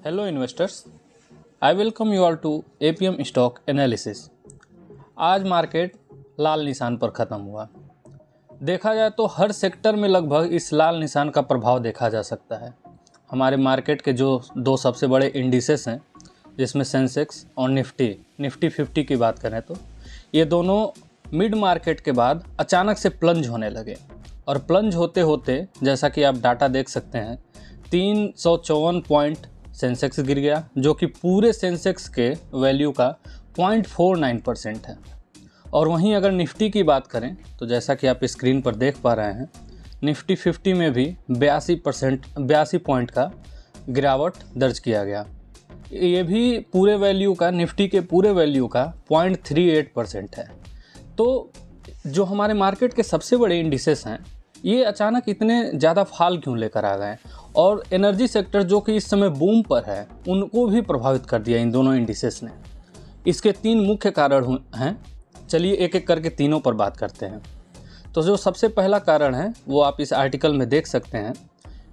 Hello investors, I welcome you all to APM stock analysis. आज market लाल निशान पर ख़त्म हुआ। देखा जाए तो हर सेक्टर में लगभग इस लाल निशान का प्रभाव देखा जा सकता है। हमारे मार्केट के जो दो सबसे बड़े इंडिसेस हैं, जिसमें सेंसेक्स और निफ्टी 50 की बात करें तो ये दोनों मिड मार्केट के बाद अचानक से प्लंज होने लगे और प्लंज होते होते जैसा कि आप डाटा देख सकते हैं 354 पॉइंट सेंसेक्स गिर गया, जो कि पूरे सेंसेक्स के वैल्यू का 0.49% है। और वहीं अगर निफ्टी की बात करें तो जैसा कि आप स्क्रीन पर देख पा रहे हैं, निफ्टी 50 में भी 82 पॉइंट का गिरावट दर्ज किया गया। ये भी पूरे वैल्यू का, निफ्टी के पूरे वैल्यू का 0.38% है। तो जो हमारे मार्केट के सबसे बड़े इंडिसेस हैं, ये अचानक इतने ज़्यादा फाल क्यों लेकर आ गए, और एनर्जी सेक्टर जो कि इस समय बूम पर है उनको भी प्रभावित कर दिया इन दोनों इंडिसेस ने। इसके तीन मुख्य कारण हैं। चलिए एक एक करके तीनों पर बात करते हैं। तो जो सबसे पहला कारण है वो आप इस आर्टिकल में देख सकते हैं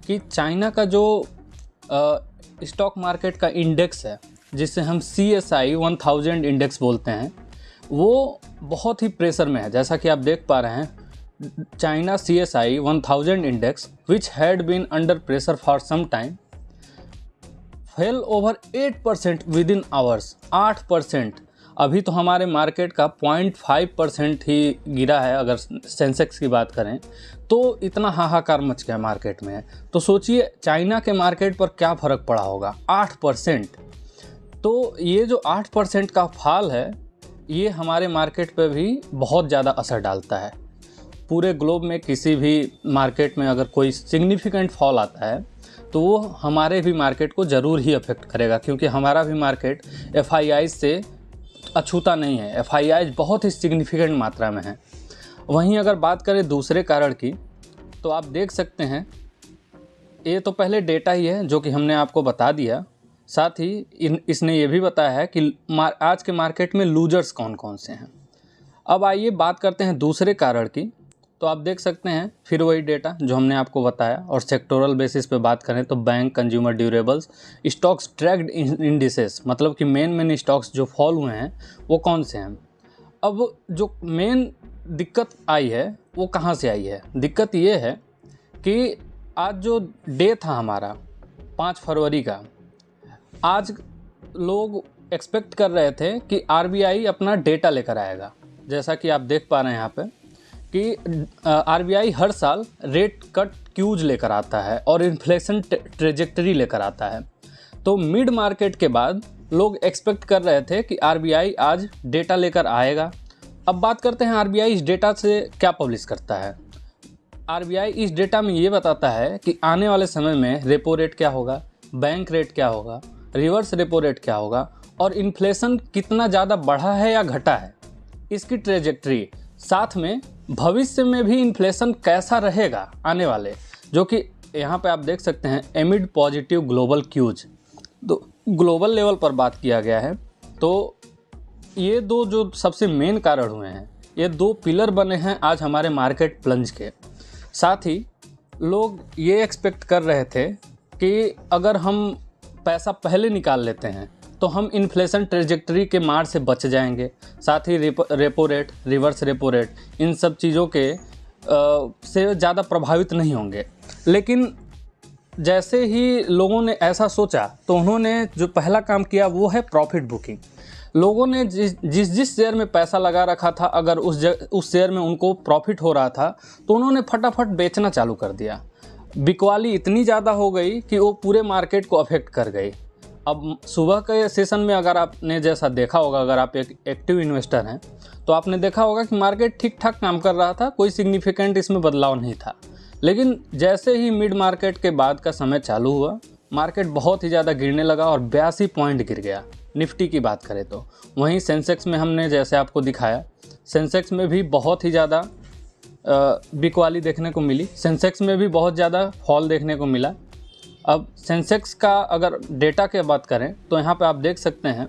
कि चाइना का जो स्टॉक मार्केट का इंडेक्स है, जिसे हम CSI 1000 इंडेक्स बोलते हैं, वो बहुत ही प्रेशर में है। जैसा कि आप देख पा रहे हैं, China CSI 1000 index, which had been under pressure for some time, fell over 8% within hours। 8%। अभी तो हमारे मार्केट का 0.5% ही गिरा है। अगर सेंसेक्स की बात करें तो इतना हाहाकार मच गया मार्केट में। तो सोचिए चाइना के मार्केट पर क्या फ़र्क पड़ा होगा, 8%। तो ये जो 8% का फॉल है, ये हमारे मार्केट पर भी बहुत ज़्यादा असर डालता है। पूरे ग्लोब में किसी भी मार्केट में अगर कोई सिग्निफिकेंट फॉल आता है तो वो हमारे भी मार्केट को ज़रूर ही अफेक्ट करेगा, क्योंकि हमारा भी मार्केट FII से अछूता नहीं है। FII बहुत ही सिग्निफिकेंट मात्रा में है। वहीं अगर बात करें दूसरे कारण की, तो आप देख सकते हैं, ये तो पहले डेटा ही है जो कि हमने आपको बता दिया। साथ ही इसने ये भी बताया है कि आज के मार्केट में लूजर्स कौन कौन से हैं। अब आइए बात करते हैं दूसरे कारण की। तो आप देख सकते हैं फिर वही डेटा जो हमने आपको बताया, और सेक्टोरल बेसिस पे बात करें तो bank, consumer durables, stocks tracked indices, मतलब कि मेन स्टॉक्स जो फॉल हुए हैं वो कौन से हैं। अब जो मेन दिक्कत आई है वो कहाँ से आई है? दिक्कत ये है कि आज जो डे था हमारा 5 फरवरी का, आज लोग एक्सपेक्ट कर रहे थे कि RBI अपना डेटा लेकर आएगा। जैसा कि आप देख पा रहे हैं यहाँ पे कि RBI हर साल रेट कट क्यूज लेकर आता है और इन्फ्लेशन ट्रेजेक्टरी लेकर आता है। तो मिड मार्केट के बाद लोग एक्सपेक्ट कर रहे थे कि RBI आज डेटा लेकर आएगा। अब बात करते हैं RBI इस डेटा से क्या पब्लिश करता है। RBI इस डेटा में ये बताता है कि आने वाले समय में रेपो रेट क्या होगा, बैंक रेट क्या होगा, रिवर्स रेपो रेट क्या होगा, और इन्फ्लेशन कितना ज़्यादा बढ़ा है या घटा है, इसकी ट्रेजेक्टरी। साथ में भविष्य में भी इन्फ्लेशन कैसा रहेगा आने वाले, जो कि यहाँ पे आप देख सकते हैं एमिड पॉजिटिव ग्लोबल क्यूज। तो ग्लोबल लेवल पर बात किया गया है। तो ये दो जो सबसे मेन कारण हुए हैं, ये दो पिलर बने हैं आज हमारे मार्केट प्लंज के। साथ ही लोग ये एक्सपेक्ट कर रहे थे कि अगर हम पैसा पहले निकाल लेते हैं तो हम इन्फ्लेशन ट्रेजेक्टरी के मार से बच जाएंगे। साथ ही repo rate, reverse repo rate, इन सब चीज़ों के से ज़्यादा प्रभावित नहीं होंगे। लेकिन जैसे ही लोगों ने ऐसा सोचा तो उन्होंने जो पहला काम किया वो है प्रॉफिट बुकिंग। लोगों ने जिस शेयर में पैसा लगा रखा था, अगर उस शेयर में उनको प्रॉफिट हो रहा था तो उन्होंने फटाफट बेचना चालू कर दिया। बिकवाली इतनी ज़्यादा हो गई कि वो पूरे मार्केट को अफेक्ट कर गई। अब सुबह के सेशन में अगर आपने जैसा देखा होगा, अगर आप एक एक्टिव इन्वेस्टर हैं तो आपने देखा होगा कि मार्केट ठीक ठाक काम कर रहा था, कोई सिग्निफिकेंट इसमें बदलाव नहीं था। लेकिन जैसे ही मिड मार्केट के बाद का समय चालू हुआ, मार्केट बहुत ही ज़्यादा गिरने लगा और 82 पॉइंट गिर गया। निफ्टी की बात करें तो वहीं सेंसेक्स में हमने जैसे आपको दिखाया, सेंसेक्स में भी बहुत ही ज़्यादा बिकवाली देखने को मिली। सेंसेक्स में भी बहुत ज़्यादा फॉल देखने को मिला। अब सेंसेक्स का अगर डेटा की बात करें तो यहाँ पे आप देख सकते हैं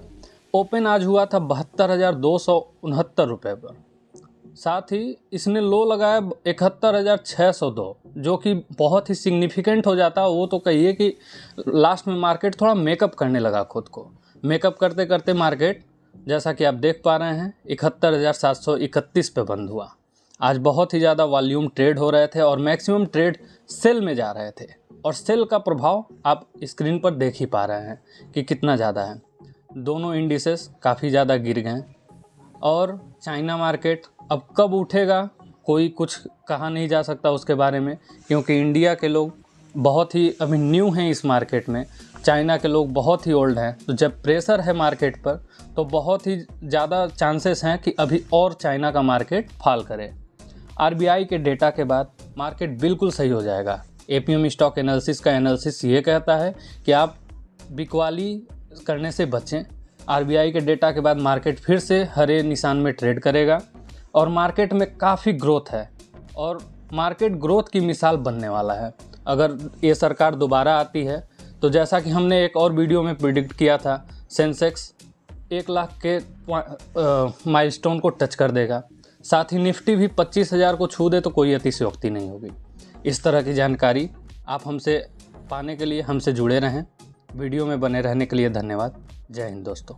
ओपन आज हुआ था 72,269 रुपये पर। साथ ही इसने लो लगाया 71,602, जो कि बहुत ही सिग्निफिकेंट हो जाता है। वो तो कहिए कि लास्ट में मार्केट थोड़ा मेकअप करने लगा खुद को। मेकअप करते करते मार्केट जैसा कि आप देख पा रहे हैं 71,731 पे बंद हुआ। आज बहुत ही ज़्यादा वॉल्यूम ट्रेड हो रहे थे और मैक्सिमम ट्रेड सेल में जा रहे थे, और सेल का प्रभाव आप स्क्रीन पर देख ही पा रहे हैं कि कितना ज़्यादा है। दोनों इंडिसेस काफ़ी ज़्यादा गिर गए और चाइना मार्केट अब कब उठेगा कोई कुछ कहा नहीं जा सकता उसके बारे में, क्योंकि इंडिया के लोग बहुत ही अभी न्यू हैं इस मार्केट में, चाइना के लोग बहुत ही ओल्ड हैं। तो जब प्रेशर है मार्केट पर तो बहुत ही ज़्यादा चांसेस हैं कि अभी और चाइना का मार्केट फॉल करे। आरबीआई के डेटा के बाद मार्केट बिल्कुल सही हो जाएगा। एपीएम स्टॉक एनालिसिस का एनालिसिस ये कहता है कि आप बिकवाली करने से बचें। आरबीआई के डेटा के बाद मार्केट फिर से हरे निशान में ट्रेड करेगा और मार्केट में काफ़ी ग्रोथ है और मार्केट ग्रोथ की मिसाल बनने वाला है। अगर ये सरकार दोबारा आती है तो जैसा कि हमने एक और वीडियो में प्रिडिक्ट किया था, सेंसेक्स 1 लाख के माइलस्टोन को टच कर देगा। साथ ही निफ्टी भी 25,000 को छू दे तो कोई अतिशयोक्ति नहीं होगी। इस तरह की जानकारी आप हमसे पाने के लिए हमसे जुड़े रहें। वीडियो में बने रहने के लिए धन्यवाद। जय हिंद दोस्तों।